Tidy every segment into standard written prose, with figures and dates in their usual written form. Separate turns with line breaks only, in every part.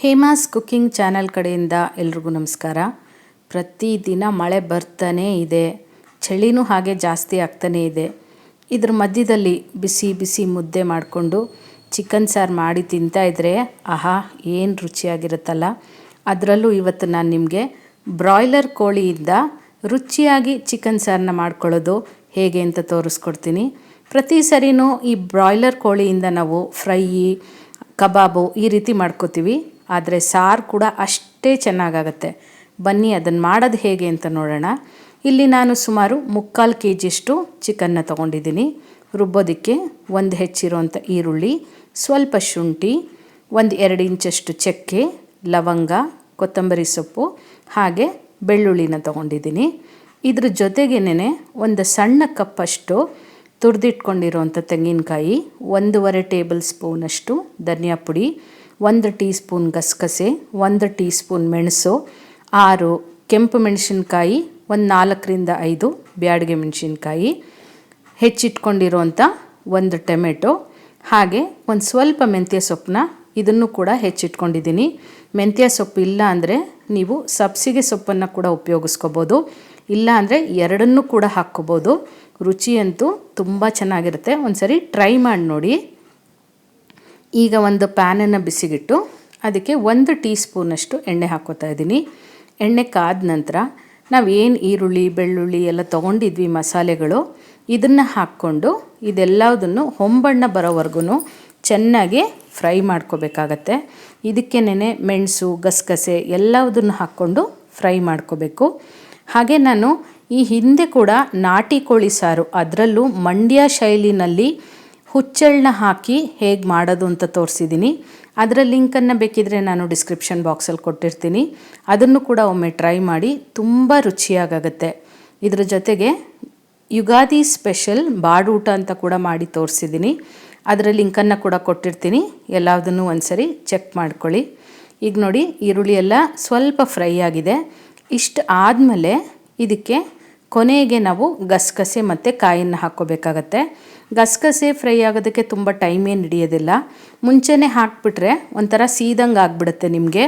Hema's cooking channel ಕಡೆಯಿಂದ ಎಲ್ರಿಗೂ ನಮಸ್ಕಾರ. ಪ್ರತಿದಿನ ಮಳೆ ಬರ್ತಾನೇ ಇದೆ, ಚಳಿನೂ ಹಾಗೆ ಜಾಸ್ತಿ ಆಗ್ತಾನೇ ಇದೆ. ಇದ್ರ ಮಧ್ಯದಲ್ಲಿ ಬಿಸಿ ಬಿಸಿ ಮುದ್ದೆ ಮಾಡಿಕೊಂಡು ಚಿಕನ್ ಸಾರು ಮಾಡಿ ತಿಂತಾಯಿದ್ರೆ ಆಹಾ ಏನು ರುಚಿಯಾಗಿರುತ್ತಲ್ಲ. ಅದರಲ್ಲೂ ಇವತ್ತು ನಾನು ನಿಮಗೆ ಬ್ರಾಯ್ಲರ್ ಕೋಳಿಯಿಂದ ರುಚಿಯಾಗಿ ಚಿಕನ್ ಸಾರನ್ನ ಮಾಡ್ಕೊಳ್ಳೋದು ಹೇಗೆ ಅಂತ ತೋರಿಸ್ಕೊಡ್ತೀನಿ. ಪ್ರತಿ ಸರಿನೂ ಈ ಬ್ರಾಯ್ಲರ್ ಕೋಳಿಯಿಂದ ನಾವು ಫ್ರೈ, ಕಬಾಬು ಈ ರೀತಿ ಮಾಡ್ಕೋತೀವಿ, ಆದರೆ ಸಾರು ಕೂಡ ಅಷ್ಟೇ ಚೆನ್ನಾಗಾಗತ್ತೆ. ಬನ್ನಿ ಅದನ್ನು ಮಾಡೋದು ಹೇಗೆ ಅಂತ ನೋಡೋಣ. ಇಲ್ಲಿ ನಾನು ಸುಮಾರು 3/4 kg ಚಿಕನ್ನ ತೊಗೊಂಡಿದ್ದೀನಿ. ರುಬ್ಬೋದಕ್ಕೆ ಒಂದು ಹೆಚ್ಚಿರೋಂಥ ಈರುಳ್ಳಿ, ಸ್ವಲ್ಪ ಶುಂಠಿ, 1-2 ಇಂಚಷ್ಟು ಚಕ್ಕೆ, ಲವಂಗ, ಕೊತ್ತಂಬರಿ ಸೊಪ್ಪು ಹಾಗೆ ಬೆಳ್ಳುಳ್ಳಿನ ತೊಗೊಂಡಿದ್ದೀನಿ. ಇದ್ರ ಜೊತೆಗೇನೆ ಒಂದು ಸಣ್ಣ ಕಪ್ಪಷ್ಟು ತುರಿದಿಟ್ಕೊಂಡಿರೋಂಥ ತೆಂಗಿನಕಾಯಿ, 1.5 ಟೇಬಲ್ ಸ್ಪೂನಷ್ಟು ಧನಿಯಾ ಪುಡಿ, 1 ಟೀ ಸ್ಪೂನ್ ಗಸಗಸೆ, 1 ಟೀ ಸ್ಪೂನ್ ಮೆಣಸು, 6 ಕೆಂಪು ಮೆಣಸಿನ್ಕಾಯಿ, 4-5 ಬ್ಯಾಡಗೆ ಮೆಣಸಿನ್ಕಾಯಿ, ಹೆಚ್ಚಿಟ್ಕೊಂಡಿರೋಂಥ 1 ಟೊಮೆಟೊ, ಹಾಗೆ ಒಂದು ಸ್ವಲ್ಪ ಮೆಂತ್ಯ ಸೊಪ್ಪನ್ನ ಇದನ್ನು ಕೂಡ ಹೆಚ್ಚಿಟ್ಕೊಂಡಿದ್ದೀನಿ. ಮೆಂತ್ಯ ಸೊಪ್ಪು ಇಲ್ಲ ಅಂದರೆ ನೀವು ಸಬ್ಸಿಗೆ ಸೊಪ್ಪನ್ನು ಕೂಡ ಉಪಯೋಗಿಸ್ಕೋಬೋದು, ಇಲ್ಲ ಅಂದರೆ ಎರಡನ್ನೂ ಕೂಡ ಹಾಕ್ಕೋಬೋದು. ರುಚಿಯಂತೂ ತುಂಬ ಚೆನ್ನಾಗಿರುತ್ತೆ, ಒಂದ್ಸರಿ ಟ್ರೈ ಮಾಡಿ ನೋಡಿ. ಈಗ ಒಂದು ಪ್ಯಾನನ್ನು ಬಿಸಿಗಿಟ್ಟು ಅದಕ್ಕೆ 1 ಟೀ ಸ್ಪೂನಷ್ಟು ಎಣ್ಣೆ ಹಾಕ್ಕೋತಾ ಇದ್ದೀನಿ. ಎಣ್ಣೆ ಕಾದ ನಂತರ ನಾವು ಏನು ಈರುಳ್ಳಿ, ಬೆಳ್ಳುಳ್ಳಿ ಎಲ್ಲ ತೊಗೊಂಡಿದ್ವಿ ಮಸಾಲೆಗಳು, ಇದನ್ನು ಹಾಕ್ಕೊಂಡು ಇದೆಲ್ಲದನ್ನು ಹೊಂಬಣ್ಣ ಬರೋವರೆಗೂ ಚೆನ್ನಾಗಿ ಫ್ರೈ ಮಾಡ್ಕೋಬೇಕಾಗತ್ತೆ. ಇದಕ್ಕೇನೆ ಮೆಣಸು, ಗಸಗಸೆ ಎಲ್ಲದನ್ನು ಹಾಕ್ಕೊಂಡು ಫ್ರೈ ಮಾಡ್ಕೋಬೇಕು. ಹಾಗೆ ನಾನು ಈ ಹಿಂದೆ ಕೂಡ ನಾಟಿ ಕೋಳಿ ಸಾರು, ಅದರಲ್ಲೂ ಮಂಡ್ಯ ಶೈಲಿನಲ್ಲಿ ಹುಚ್ಚೆಳ್ಳನ್ನ ಹಾಕಿ ಹೇಗೆ ಮಾಡೋದು ಅಂತ ತೋರಿಸಿದ್ದೀನಿ. ಅದರ ಲಿಂಕನ್ನು ಬೇಕಿದ್ರೆ ನಾನು ಡಿಸ್ಕ್ರಿಪ್ಷನ್ ಬಾಕ್ಸಲ್ಲಿ ಕೊಟ್ಟಿರ್ತೀನಿ, ಅದನ್ನು ಕೂಡ ಒಮ್ಮೆ ಟ್ರೈ ಮಾಡಿ, ತುಂಬ ರುಚಿಯಾಗತ್ತೆ. ಇದ್ರ ಜೊತೆಗೆ ಯುಗಾದಿ ಸ್ಪೆಷಲ್ ಬಾಡೂಟ ಅಂತ ಕೂಡ ಮಾಡಿ ತೋರಿಸಿದ್ದೀನಿ, ಅದರ ಲಿಂಕನ್ನು ಕೂಡ ಕೊಟ್ಟಿರ್ತೀನಿ, ಎಲ್ಲದನ್ನು ಒಂದ್ಸರಿ ಚೆಕ್ ಮಾಡ್ಕೊಳ್ಳಿ. ಈಗ ನೋಡಿ ಈರುಳ್ಳಿ ಎಲ್ಲ ಸ್ವಲ್ಪ ಫ್ರೈ ಆಗಿದೆ. ಇಷ್ಟು ಆದಮೇಲೆ ಇದಕ್ಕೆ ಕೊನೆಗೆ ನಾವು ಗಸಗಸೆ ಮತ್ತು ಕಾಯನ್ನು ಹಾಕ್ಕೋಬೇಕಾಗತ್ತೆ. ಗಸಗಸೆ ಫ್ರೈ ಆಗೋದಕ್ಕೆ ತುಂಬ ಟೈಮ್ ಏನು ಹಿಡಿಯೋದಿಲ್ಲ, ಮುಂಚೆನೇ ಹಾಕಿಬಿಟ್ರೆ ಒಂಥರ ಸೀದಂಗೆ ಆಗಿಬಿಡುತ್ತೆ ನಿಮಗೆ,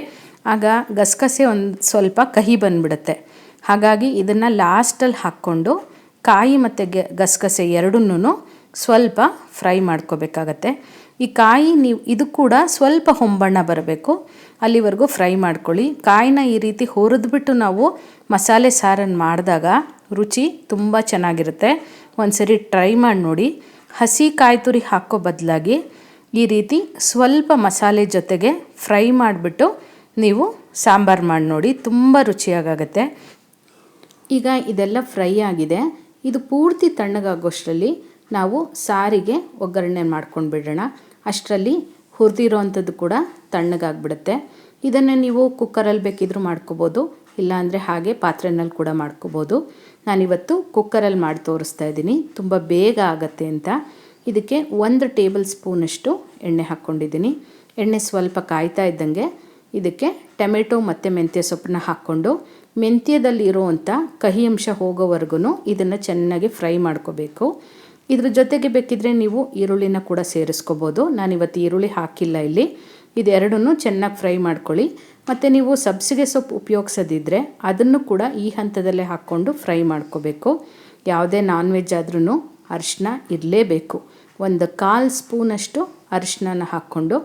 ಆಗ ಗಸಗಸೆ ಒಂದು ಸ್ವಲ್ಪ ಕಹಿ ಬಂದುಬಿಡುತ್ತೆ. ಹಾಗಾಗಿ ಇದನ್ನು ಲಾಸ್ಟಲ್ಲಿ ಹಾಕ್ಕೊಂಡು ಕಾಯಿ ಮತ್ತು ಗಸಗಸೆ ಎರಡನ್ನೂ ಸ್ವಲ್ಪ ಫ್ರೈ ಮಾಡ್ಕೋಬೇಕಾಗತ್ತೆ. ಈ ಕಾಯಿ ನೀವು ಇದು ಕೂಡ ಸ್ವಲ್ಪ ಹೊಂಬಣ್ಣ ಬರಬೇಕು, ಅಲ್ಲಿವರೆಗೂ ಫ್ರೈ ಮಾಡ್ಕೊಳ್ಳಿ. ಕಾಯಿನ ಈ ರೀತಿ ಹುರಿದ್ಬಿಟ್ಟು ನಾವು ಮಸಾಲೆ ಸಾರನ್ನು ಮಾಡಿದಾಗ ರುಚಿ ತುಂಬ ಚೆನ್ನಾಗಿರುತ್ತೆ. ಒಂದ್ಸರಿ ಟ್ರೈ ಮಾಡಿ ನೋಡಿ. ಹಸಿ ಕಾಯಿ ತುರಿ ಹಾಕೋ ಬದಲಾಗಿ ಈ ರೀತಿ ಸ್ವಲ್ಪ ಮಸಾಲೆ ಜೊತೆಗೆ ಫ್ರೈ ಮಾಡಿಬಿಟ್ಟು ನೀವು ಸಾಂಬಾರು ಮಾಡಿ ನೋಡಿ, ತುಂಬ ರುಚಿಯಾಗತ್ತೆ. ಈಗ ಇದೆಲ್ಲ ಫ್ರೈ ಆಗಿದೆ, ಇದು ಪೂರ್ತಿ ತಣ್ಣಗಾಗೋಷ್ಟರಲ್ಲಿ ನಾವು ಸಾರಿಗೆ ಒಗ್ಗರಣೆ ಮಾಡ್ಕೊಂಡು ಬಿಡೋಣ. ಅಷ್ಟರಲ್ಲಿ ಹುರಿದಿರೋವಂಥದ್ದು ಕೂಡ ತಣ್ಣಗಾಗ್ಬಿಡುತ್ತೆ. ಇದನ್ನು ನೀವು ಕುಕ್ಕರಲ್ಲಿ ಬೇಕಿದ್ರೂ ಮಾಡ್ಕೋಬೋದು, ಇಲ್ಲಾಂದರೆ ಹಾಗೆ ಪಾತ್ರೆನಲ್ಲಿ ಕೂಡ ಮಾಡ್ಕೋಬೋದು. ನಾನಿವತ್ತು ಕುಕ್ಕರಲ್ಲಿ ಮಾಡಿ ತೋರಿಸ್ತಾ ಇದ್ದೀನಿ, ತುಂಬ ಬೇಗ ಆಗುತ್ತೆ ಅಂತ. ಇದಕ್ಕೆ 1 ಟೇಬಲ್ ಸ್ಪೂನಷ್ಟು ಎಣ್ಣೆ ಹಾಕ್ಕೊಂಡಿದ್ದೀನಿ. ಎಣ್ಣೆ ಸ್ವಲ್ಪ ಕಾಯ್ತಾ ಇದ್ದಂಗೆ ಇದಕ್ಕೆ ಟೊಮೆಟೊ ಮತ್ತು ಮೆಂತ್ಯ ಸೊಪ್ಪನ್ನ ಹಾಕ್ಕೊಂಡು ಮೆಂತ್ಯದಲ್ಲಿರುವಂಥ ಕಹಿ ಅಂಶ ಹೋಗೋವರೆಗೂ ಇದನ್ನು ಚೆನ್ನಾಗಿ ಫ್ರೈ ಮಾಡ್ಕೋಬೇಕು. ಇದ್ರ ಜೊತೆಗೆ ಬೇಕಿದ್ರೆ ನೀವು ಈರುಳ್ಳಿನ ಕೂಡ ಸೇರಿಸ್ಕೋಬೋದು, ನಾನಿವತ್ತು ಈರುಳ್ಳಿ ಹಾಕಿಲ್ಲ ಇಲ್ಲಿ. ಇದೆರಡನ್ನೂ ಚೆನ್ನಾಗಿ ಫ್ರೈ ಮಾಡ್ಕೊಳ್ಳಿ. ಮತ್ತು ನೀವು ಸಬ್ಸಿಗೆ ಸೊಪ್ಪು ಉಪಯೋಗಿಸೋದಿದ್ದರೆ ಅದನ್ನು ಕೂಡ ಈ ಹಂತದಲ್ಲೇ ಹಾಕ್ಕೊಂಡು ಫ್ರೈ ಮಾಡ್ಕೋಬೇಕು. ಯಾವುದೇ ನಾನ್ ವೆಜ್ ಆದ್ರೂ ಅರಿಶಿನ ಇರಲೇಬೇಕು. 1/4 ಸ್ಪೂನಷ್ಟು ಅರಿಶಿನ ಹಾಕ್ಕೊಂಡು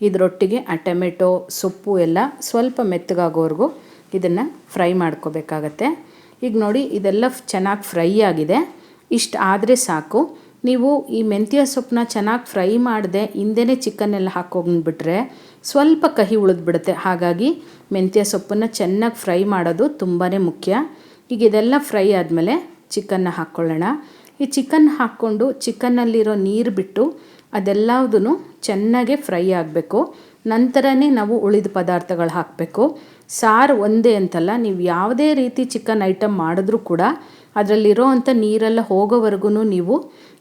ಇದರೊಟ್ಟಿಗೆ ಆ ಟೊಮೆಟೊ ಸೊಪ್ಪು ಎಲ್ಲ ಸ್ವಲ್ಪ ಮೆತ್ತಗಾಗೋವರೆಗೂ ಇದನ್ನು ಫ್ರೈ ಮಾಡ್ಕೋಬೇಕಾಗತ್ತೆ. ಈಗ ನೋಡಿ ಇದೆಲ್ಲ ಚೆನ್ನಾಗಿ ಫ್ರೈ ಆಗಿದೆ. ಇಷ್ಟು ಆದರೆ ಸಾಕು. ನೀವು ಈ ಮೆಂತ್ಯ ಸೊಪ್ಪನ್ನ ಚೆನ್ನಾಗಿ ಫ್ರೈ ಮಾಡದೆ ಹಿಂದೆನೇ ಚಿಕನ್ನೆಲ್ಲ ಹಾಕ್ಕೊಂಡ್ಬಿಟ್ರೆ ಸ್ವಲ್ಪ ಕಹಿ ಉಳಿದ್ಬಿಡುತ್ತೆ. ಹಾಗಾಗಿ ಮೆಂತ್ಯ ಸೊಪ್ಪನ್ನು ಚೆನ್ನಾಗಿ ಫ್ರೈ ಮಾಡೋದು ತುಂಬಾ ಮುಖ್ಯ. ಈಗ ಇದೆಲ್ಲ ಫ್ರೈ ಆದಮೇಲೆ ಚಿಕನ್ನ ಹಾಕ್ಕೊಳ್ಳೋಣ. ಈ ಚಿಕನ್ ಹಾಕ್ಕೊಂಡು ಚಿಕನ್ನಲ್ಲಿರೋ ನೀರು ಬಿಟ್ಟು ಅದೆಲ್ಲದೂ ಚೆನ್ನಾಗೆ ಫ್ರೈ ಆಗಬೇಕು. ನಂತರನೇ ನಾವು ಉಳಿದ ಪದಾರ್ಥಗಳು ಹಾಕಬೇಕು. ಸಾರು ಒಂದೇ ಅಂತಲ್ಲ, ನೀವು ಯಾವುದೇ ರೀತಿ ಚಿಕನ್ ಐಟಮ್ ಮಾಡಿದ್ರೂ ಕೂಡ ಅದರಲ್ಲಿರೋ ಅಂಥ ನೀರೆಲ್ಲ ಹೋಗೋವರೆಗೂ ನೀವು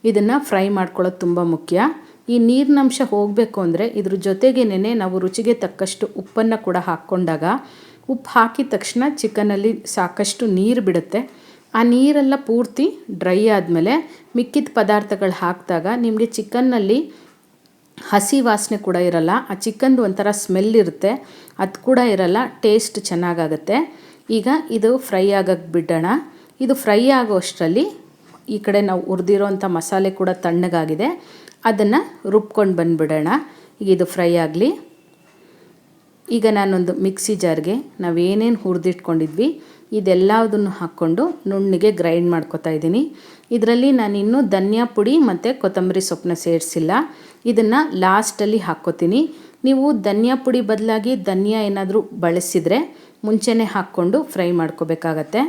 ಇದನ್ನು ಫ್ರೈ ಮಾಡ್ಕೊಳ್ಳೋದು ತುಂಬ ಮುಖ್ಯ. ಈ ನೀರಿನಂಶ ಹೋಗಬೇಕು ಅಂದರೆ ಇದ್ರ ಜೊತೆಗೇನೆ ನಾವು ರುಚಿಗೆ ತಕ್ಕಷ್ಟು ಉಪ್ಪನ್ನು ಕೂಡ ಹಾಕ್ಕೊಂಡಾಗ, ಉಪ್ಪು ಹಾಕಿದ ತಕ್ಷಣ ಚಿಕನಲ್ಲಿ ಸಾಕಷ್ಟು ನೀರು ಬಿಡುತ್ತೆ. ಆ ನೀರೆಲ್ಲ ಪೂರ್ತಿ ಡ್ರೈ ಆದಮೇಲೆ ಮಿಕ್ಕಿದ ಪದಾರ್ಥಗಳು ಹಾಕಿದಾಗ ನಿಮಗೆ ಚಿಕನ್ನಲ್ಲಿ ಹಸಿ ವಾಸನೆ ಕೂಡ ಇರಲ್ಲ, ಆ ಚಿಕನ್ದು ಒಂಥರ ಸ್ಮೆಲ್ ಇರುತ್ತೆ, ಅದು ಕೂಡ ಇರಲ್ಲ, ಟೇಸ್ಟ್ ಚೆನ್ನಾಗಾಗುತ್ತೆ. ಈಗ ಇದು ಫ್ರೈ ಆಗಕ್ಕೆ ಬಿಡೋಣ. ಇದು ಫ್ರೈ ಆಗೋ ಅಷ್ಟರಲ್ಲಿ ಈ ಕಡೆ ನಾವು ಹುರಿದಿರೋಂಥ ಮಸಾಲೆ ಕೂಡ ತಣ್ಣಗಾಗಿದೆ, ಅದನ್ನು ರುಬ್ಕೊಂಡು ಬಂದುಬಿಡೋಣ. ಈಗ ಇದು ಫ್ರೈ ಆಗಲಿ. ಈಗ ನಾನೊಂದು ಮಿಕ್ಸಿ ಜಾರ್ಗೆ ನಾವೇನೇನು ಹುರಿದಿಟ್ಕೊಂಡಿದ್ವಿ ಇದೆಲ್ಲದನ್ನು ಹಾಕ್ಕೊಂಡು ನುಣ್ಣಗೆ ಗ್ರೈಂಡ್ ಮಾಡ್ಕೊತಾ ಇದ್ದೀನಿ. ಇದರಲ್ಲಿ ನಾನಿನ್ನೂ ಧನಿಯಾ ಪುಡಿ ಮತ್ತು ಕೊತ್ತಂಬರಿ ಸೊಪ್ಪನ್ನ ಸೇರಿಸಿಲ್ಲ, ಇದನ್ನು ಲಾಸ್ಟಲ್ಲಿ ಹಾಕ್ಕೋತೀನಿ. ನೀವು ಧನಿಯಾ ಪುಡಿ ಬದಲಾಗಿ ಧನಿಯಾ ಏನಾದರೂ ಬಳಸಿದರೆ ಮುಂಚೆನೇ ಹಾಕ್ಕೊಂಡು ಫ್ರೈ ಮಾಡ್ಕೋಬೇಕಾಗತ್ತೆ.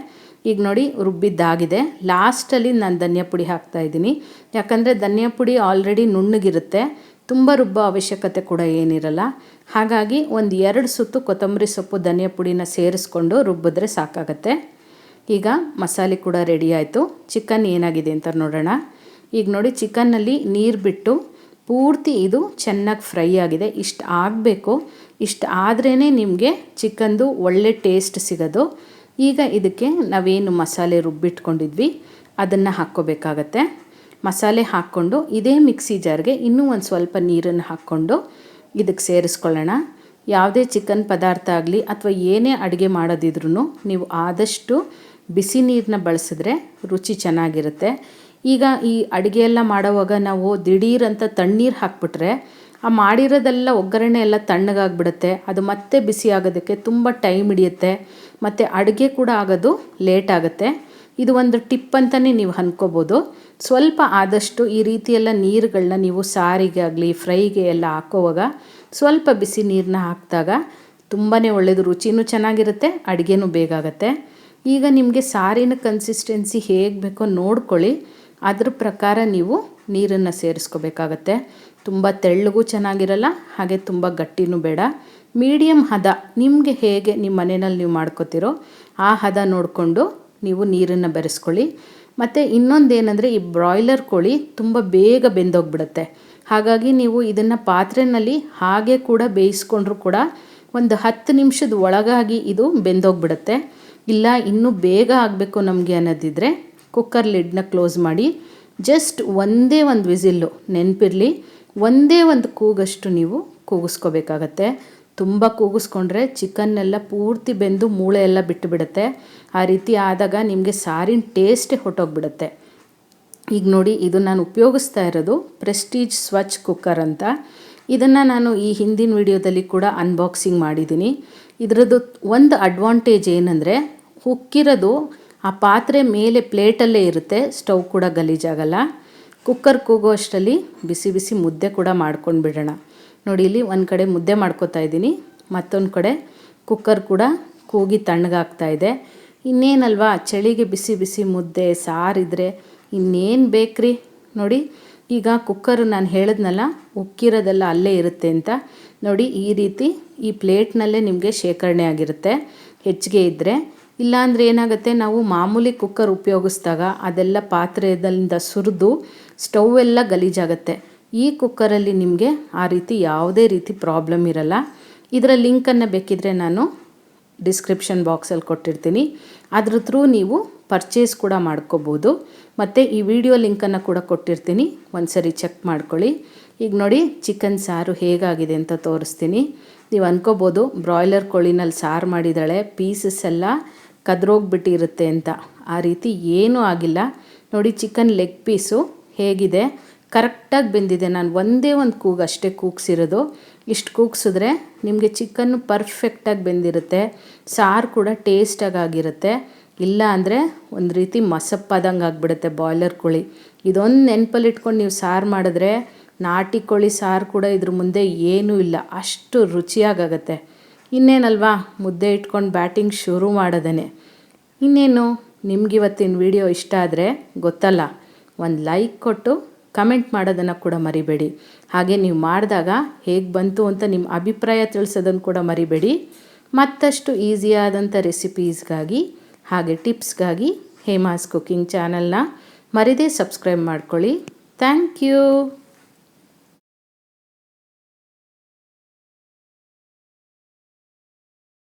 ಈಗ ನೋಡಿ ರುಬ್ಬಿದ್ದಾಗಿದೆ, ಲಾಸ್ಟಲ್ಲಿ ನಾನು ಧನಿಯಾ ಪುಡಿ ಹಾಕ್ತಾಯಿದ್ದೀನಿ. ಯಾಕಂದರೆ ಧನಿಯಾ ಪುಡಿ ಆಲ್ರೆಡಿ ನುಣ್ಣಗಿರುತ್ತೆ, ತುಂಬ ರುಬ್ಬೋ ಅವಶ್ಯಕತೆ ಕೂಡ ಏನಿರಲ್ಲ. ಹಾಗಾಗಿ ಒಂದು 2 ಸುತ್ತು ಕೊತ್ತಂಬರಿ ಸೊಪ್ಪು ಧನಿಯಾ ಪುಡಿನ ಸೇರಿಸ್ಕೊಂಡು ರುಬ್ಬಿದ್ರೆ ಸಾಕಾಗತ್ತೆ. ಈಗ ಮಸಾಲೆ ಕೂಡ ರೆಡಿ ಆಯಿತು. ಚಿಕನ್ ಏನಾಗಿದೆ ಅಂತ ನೋಡೋಣ. ಈಗ ನೋಡಿ ಚಿಕನ್ನಲ್ಲಿ ನೀರು ಬಿಟ್ಟು ಪೂರ್ತಿ ಇದು ಚೆನ್ನಾಗಿ ಫ್ರೈ ಆಗಿದೆ. ಇಷ್ಟು ಆಗಬೇಕು, ಇಷ್ಟು ಆದ್ರೇ ನಿಮಗೆ ಚಿಕನ್ದು ಒಳ್ಳೆ ಟೇಸ್ಟ್ ಸಿಗೋದು. ಈಗ ಇದಕ್ಕೆ ನಾವೇನು ಮಸಾಲೆ ರುಬ್ಬಿಟ್ಕೊಂಡಿದ್ವಿ ಅದನ್ನು ಹಾಕ್ಕೋಬೇಕಾಗತ್ತೆ. ಮಸಾಲೆ ಹಾಕ್ಕೊಂಡು ಇದೇ ಮಿಕ್ಸಿ ಜಾರ್ಗೆ ಇನ್ನೂ ಒಂದು ಸ್ವಲ್ಪ ನೀರನ್ನು ಹಾಕ್ಕೊಂಡು ಇದಕ್ಕೆ ಸೇರಿಸ್ಕೊಳ್ಳೋಣ. ಯಾವುದೇ ಚಿಕನ್ ಪದಾರ್ಥ ಆಗಲಿ ಅಥವಾ ಏನೇ ಅಡುಗೆ ಮಾಡೋದಿದ್ರೂ ನೀವು ಆದಷ್ಟು ಬಿಸಿ ನೀರನ್ನ ಬಳಸಿದ್ರೆ ರುಚಿ ಚೆನ್ನಾಗಿರುತ್ತೆ. ಈಗ ಈ ಅಡುಗೆ ಎಲ್ಲ ಮಾಡೋವಾಗ ನಾವು ದಿಢೀರಂತ ತಣ್ಣೀರು ಹಾಕ್ಬಿಟ್ರೆ ಆ ಮಾಡಿರೋದೆಲ್ಲ ಒಗ್ಗರಣೆ ಎಲ್ಲ ತಣ್ಣಗಾಗ್ಬಿಡುತ್ತೆ, ಅದು ಮತ್ತೆ ಬಿಸಿ ಆಗೋದಕ್ಕೆ ತುಂಬ ಟೈಮ್ ಹಿಡಿಯುತ್ತೆ, ಮತ್ತು ಅಡುಗೆ ಕೂಡ ಆಗೋದು ಲೇಟ್ ಆಗುತ್ತೆ. ಇದು ಒಂದು ಟಿಪ್ ಅಂತಲೇ ನೀವು ಅಂದ್ಕೋಬೋದು. ಸ್ವಲ್ಪ ಆದಷ್ಟು ಈ ರೀತಿಯೆಲ್ಲ ನೀರುಗಳನ್ನ ನೀವು ಸಾರಿಗೆ ಆಗಲಿ ಫ್ರೈಗೆ ಎಲ್ಲ ಹಾಕೋವಾಗ ಸ್ವಲ್ಪ ಬಿಸಿ ನೀರನ್ನ ಹಾಕಿದಾಗ ತುಂಬಾ ಒಳ್ಳೆಯದು, ರುಚಿನೂ ಚೆನ್ನಾಗಿರುತ್ತೆ, ಅಡುಗೆನೂ ಬೇಗ ಆಗುತ್ತೆ. ಈಗ ನಿಮಗೆ ಸಾರಿನ ಕನ್ಸಿಸ್ಟೆನ್ಸಿ ಹೇಗೆ ಬೇಕೋ ನೋಡ್ಕೊಳ್ಳಿ, ಅದ್ರ ಪ್ರಕಾರ ನೀವು ನೀರನ್ನು ಸೇರಿಸ್ಕೋಬೇಕಾಗತ್ತೆ. ತುಂಬ ತೆಳ್ಳಗೂ ಚೆನ್ನಾಗಿರಲ್ಲ, ಹಾಗೆ ತುಂಬ ಗಟ್ಟಿನೂ ಬೇಡ, ಮೀಡಿಯಮ್ ಹದ ನಿಮಗೆ ಹೇಗೆ ನಿಮ್ಮ ಮನೆಯಲ್ಲಿ ನೀವು ಮಾಡ್ಕೋತಿರೋ ಆ ಹದ ನೋಡಿಕೊಂಡು ನೀವು ನೀರನ್ನು ಬೆರೆಸ್ಕೊಳ್ಳಿ. ಮತ್ತು ಇನ್ನೊಂದೇನೆಂದರೆ ಈ ಬ್ರಾಯ್ಲರ್ ಕೋಳಿ ತುಂಬ ಬೇಗ ಬೆಂದೋಗ್ಬಿಡುತ್ತೆ. ಹಾಗಾಗಿ ನೀವು ಇದನ್ನು ಪಾತ್ರೆಯಲ್ಲಿ ಹಾಗೆ ಕೂಡ ಬೇಯಿಸ್ಕೊಂಡ್ರೂ ಕೂಡ ಒಂದು 10 ನಿಮಿಷದ ಒಳಗಾಗಿ ಇದು ಬೆಂದೋಗ್ಬಿಡುತ್ತೆ. ಇಲ್ಲ ಇನ್ನೂ ಬೇಗ ಆಗಬೇಕು ನಮಗೆ ಅನ್ನೋದಿದ್ದರೆ ಕುಕ್ಕರ್ ಲಿಡ್ನ ಕ್ಲೋಸ್ ಮಾಡಿ ಜಸ್ಟ್ ಒಂದೇ ಒಂದು ವಿಸಿಲ್ಲು, ನೆನಪಿರಲಿ ಒಂದೇ ಒಂದು ಕೂಗಷ್ಟು ನೀವು ಕೂಗಿಸ್ಕೋಬೇಕಾಗತ್ತೆ. ತುಂಬ ಕೂಗಿಸ್ಕೊಂಡ್ರೆ ಚಿಕನ್ನೆಲ್ಲ ಪೂರ್ತಿ ಬೆಂದು ಮೂಳೆ ಎಲ್ಲ ಬಿಟ್ಟುಬಿಡುತ್ತೆ. ಆ ರೀತಿ ಆದಾಗ ನಿಮಗೆ ಸಾರಿನ ಟೇಸ್ಟೇ ಹೊಟ್ಟೋಗ್ಬಿಡುತ್ತೆ. ಈಗ ನೋಡಿ ಇದು ನಾನು ಉಪಯೋಗಿಸ್ತಾ ಇರೋದು ಪ್ರೆಸ್ಟೀಜ್ ಸ್ವಚ್ ಕುಕ್ಕರ್ ಅಂತ. ಇದನ್ನು ನಾನು ಈ ಹಿಂದಿನ ವಿಡಿಯೋದಲ್ಲಿ ಕೂಡ ಅನ್ಬಾಕ್ಸಿಂಗ್ ಮಾಡಿದ್ದೀನಿ. ಇದರದ್ದು ಒಂದು ಅಡ್ವಾಂಟೇಜ್ ಏನಂದರೆ ಉಕ್ಕಿರೋದು ಆ ಪಾತ್ರೆ ಮೇಲೆ ಪ್ಲೇಟಲ್ಲೇ ಇರುತ್ತೆ, ಸ್ಟವ್ ಕೂಡ ಗಲೀಜಾಗಲ್ಲ. ಕುಕ್ಕರ್ ಕೂಗೋ ಅಷ್ಟರಲ್ಲಿ ಬಿಸಿ ಬಿಸಿ ಮುದ್ದೆ ಕೂಡ ಮಾಡ್ಕೊಂಡು ಬಿಡೋಣ. ನೋಡಿ ಇಲ್ಲಿ ಒಂದು ಕಡೆ ಮುದ್ದೆ ಮಾಡ್ಕೊತಾ ಇದ್ದೀನಿ, ಮತ್ತೊಂದು ಕಡೆ ಕುಕ್ಕರ್ ಕೂಡ ಕೂಗಿ ತಣ್ಣಗಾಗ್ತಾ ಇದೆ. ಇನ್ನೇನಲ್ವಾ ಚಳಿಗೆ ಬಿಸಿ ಬಿಸಿ ಮುದ್ದೆ ಸಾರಿದ್ರೆ ಇನ್ನೇನು ಬೇಕ್ರಿ. ನೋಡಿ ಈಗ ಕುಕ್ಕರು ನಾನು ಹೇಳಿದ್ನಲ್ಲ ಉಕ್ಕಿರೋದೆಲ್ಲ ಅಲ್ಲೇ ಇರುತ್ತೆ ಅಂತ, ನೋಡಿ ಈ ರೀತಿ ಈ ಪ್ಲೇಟ್ನಲ್ಲೇ ನಿಮಗೆ ಶೇಖರಣೆ ಆಗಿರುತ್ತೆ ಹೆಚ್ಚಿಗೆ ಇದ್ದರೆ. ಇಲ್ಲಾಂದರೆ ಏನಾಗುತ್ತೆ, ನಾವು ಮಾಮೂಲಿ ಕುಕ್ಕರ್ ಉಪಯೋಗಿಸಿದಾಗ ಅದೆಲ್ಲ ಪಾತ್ರೆಯಿಂದ ಸುರಿದು ಸ್ಟವ್ ಎಲ್ಲ ಗಲೀಜಾಗುತ್ತೆ. ಈ ಕುಕ್ಕರಲ್ಲಿ ನಿಮಗೆ ಆ ರೀತಿ ಯಾವುದೇ ರೀತಿ ಪ್ರಾಬ್ಲಮ್ ಇರಲ್ಲ. ಇದರ ಲಿಂಕನ್ನು ಬೇಕಿದ್ದರೆ ನಾನು ಡಿಸ್ಕ್ರಿಪ್ಷನ್ ಬಾಕ್ಸಲ್ಲಿ ಕೊಟ್ಟಿರ್ತೀನಿ, ಅದ್ರ ಥ್ರೂ ನೀವು ಪರ್ಚೇಸ್ ಕೂಡ ಮಾಡ್ಕೋಬೋದು. ಮತ್ತು ಈ ವಿಡಿಯೋ ಲಿಂಕನ್ನು ಕೂಡ ಕೊಟ್ಟಿರ್ತೀನಿ, ಒಂದು ಸರಿ ಚೆಕ್ ಮಾಡ್ಕೊಳ್ಳಿ. ಈಗ ನೋಡಿ ಚಿಕನ್ ಸಾರು ಹೇಗಾಗಿದೆ ಅಂತ ತೋರಿಸ್ತೀನಿ. ನೀವು ಅನ್ಕೋಬೋದು ಬ್ರಾಯ್ಲರ್ ಕೋಳಿನಲ್ಲಿ ಸಾರು ಮಾಡಿದ್ದಾಳೆ ಪೀಸಸ್ ಎಲ್ಲ ಕದ್ರೋಗ್ಬಿಟ್ಟಿರುತ್ತೆ ಅಂತ. ಆ ರೀತಿ ಏನೂ ಆಗಿಲ್ಲ. ನೋಡಿ ಚಿಕನ್ ಲೆಗ್ ಪೀಸು ಹೇಗಿದೆ, ಕರೆಕ್ಟಾಗಿ ಬೆಂದಿದೆ. ನಾನು ಒಂದೇ ಒಂದು ಕೂಗು ಅಷ್ಟೇ ಕೂಗಿಸಿರೋದು. ಇಷ್ಟು ಕೂಗಿಸಿದ್ರೆ ನಿಮಗೆ ಚಿಕನ್ನು ಪರ್ಫೆಕ್ಟಾಗಿ ಬೆಂದಿರುತ್ತೆ, ಸಾರು ಕೂಡ ಟೇಸ್ಟಾಗಿ ಆಗಿರುತ್ತೆ. ಇಲ್ಲ ಅಂದರೆ ಒಂದು ರೀತಿ ಮಸಪ್ಪಾದಂಗೆ ಆಗಿಬಿಡುತ್ತೆ ಬಾಯ್ಲರ್ ಕೋಳಿ. ಇದೊಂದು ನೆನಪಲ್ಲಿ ಇಟ್ಕೊಂಡು ನೀವು ಸಾರು ಮಾಡಿದ್ರೆ ನಾಟಿ ಕೋಳಿ ಸಾರು ಕೂಡ ಇದ್ರ ಮುಂದೆ ಏನೂ ಇಲ್ಲ, ಅಷ್ಟು ರುಚಿಯಾಗತ್ತೆ. ಇನ್ನೇನಲ್ವಾ ಮುದ್ದೆ ಇಟ್ಕೊಂಡು ಬ್ಯಾಟಿಂಗ್ ಶುರು ಮಾಡೋದೇ. ಇನ್ನೇನು ನಿಮಗಿವತ್ತಿನ ವಿಡಿಯೋ ಇಷ್ಟ ಆದರೆ ಗೊತ್ತಲ್ಲ, ಒಂದು ಲೈಕ್ ಕೊಟ್ಟು ಕಮೆಂಟ್ ಮಾಡೋದನ್ನು ಕೂಡ ಮರಿಬೇಡಿ. ಹಾಗೆ ನೀವು ಮಾಡಿದಾಗ ಹೇಗೆ ಬಂತು ಅಂತ ನಿಮ್ಮ ಅಭಿಪ್ರಾಯ ತಿಳಿಸೋದನ್ನು ಕೂಡ ಮರಿಬೇಡಿ. ಮತ್ತಷ್ಟು ಈಸಿಯಾದಂಥ ರೆಸಿಪೀಸ್ಗಾಗಿ ಹಾಗೆ ಟಿಪ್ಸ್ಗಾಗಿ ಹೇಮಾಸ್ ಕುಕಿಂಗ್ ಚಾನಲ್ನ ಮರಿದೇ ಸಬ್ಸ್ಕ್ರೈಬ್ ಮಾಡ್ಕೊಳ್ಳಿ. Thank you.